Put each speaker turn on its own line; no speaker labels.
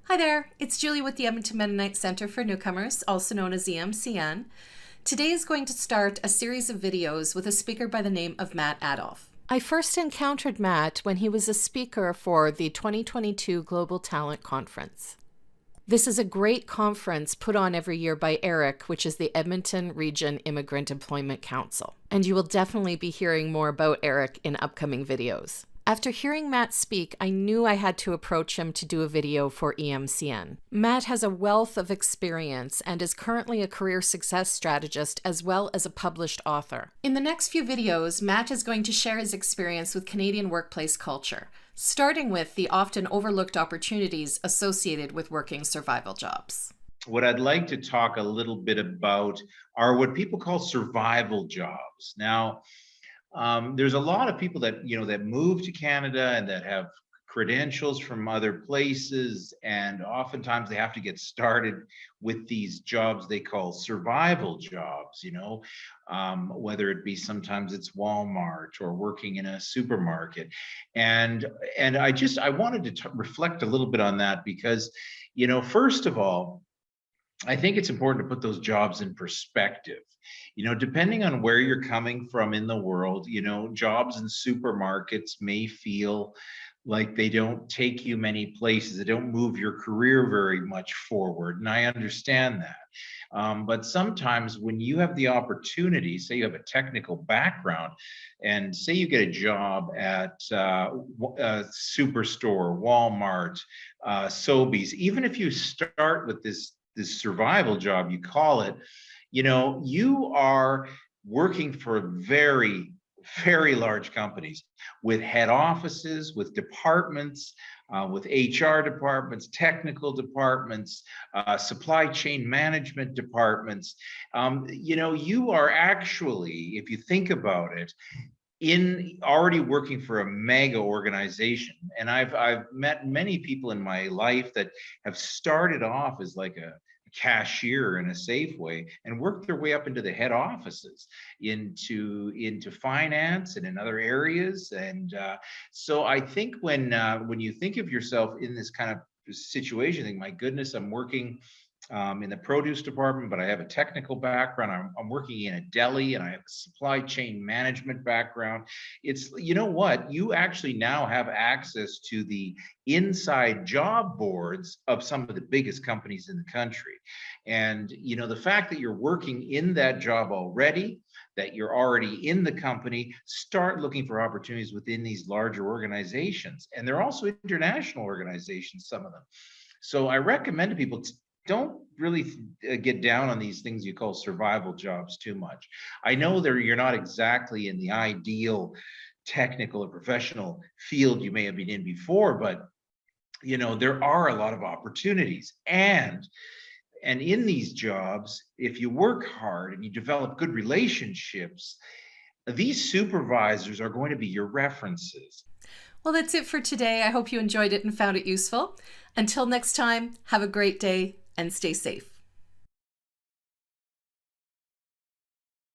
Hi there, it's Julie with the Edmonton Mennonite Center for Newcomers, also known as EMCN. Today is going to start a series of videos with a speaker by the name of Matt Adolphe. I first encountered Matt when he was a speaker for the 2022 Global Talent Conference. This is a great conference put on every year by ERIC, which is the Edmonton Region Immigrant Employment Council. And you will definitely be hearing more about ERIC in upcoming videos. After hearing Matt speak, I knew I had to approach him to do a video for EMCN. Matt has a wealth of experience and is currently a career success strategist as well as a published author. In the next few videos, Matt is going to share his experience with Canadian workplace culture, starting with the often overlooked opportunities associated with working survival jobs.
What I'd like to talk a little bit about are what people call survival jobs. Now, there's a lot of people that that move to Canada and that have credentials from other places, and oftentimes they have to get started with these jobs they call survival jobs. Whether it be sometimes it's Walmart or working in a supermarket, and I wanted to reflect a little bit on that because first of all, I think it's important to put those jobs in perspective. Depending on where you're coming from in the world, jobs in supermarkets may feel like they don't take you many places. They don't move your career very much forward. And I understand that. But sometimes when you have the opportunity, say you have a technical background, and say you get a job at a Superstore, Walmart, Sobeys, even if you start with this survival job, you call it, you are working for very, very large companies with head offices, with departments, with HR departments, technical departments, supply chain management departments. You are actually, if you think about it, in already working for a mega organization. And I've met many people in my life that have started off as like a cashier in a Safeway and worked their way up into the head offices, into finance and in other areas. And so I think when you think of yourself in this kind of situation, think, my goodness, I'm working in the produce department, but I have a technical background. I'm working in a deli and I have a supply chain management background. It's, you actually now have access to the inside job boards of some of the biggest companies in the country. And, the fact that you're working in that job already, that you're already in the company, start looking for opportunities within these larger organizations. And they're also international organizations, some of them. So I recommend to people, don't really get down on these things you call survival jobs too much. I know you're not exactly in the ideal technical or professional field you may have been in before, but there are a lot of opportunities. And in these jobs, if you work hard and you develop good relationships, these supervisors are going to be your references.
Well, that's it for today. I hope you enjoyed it and found it useful. Until next time, have a great day and stay safe.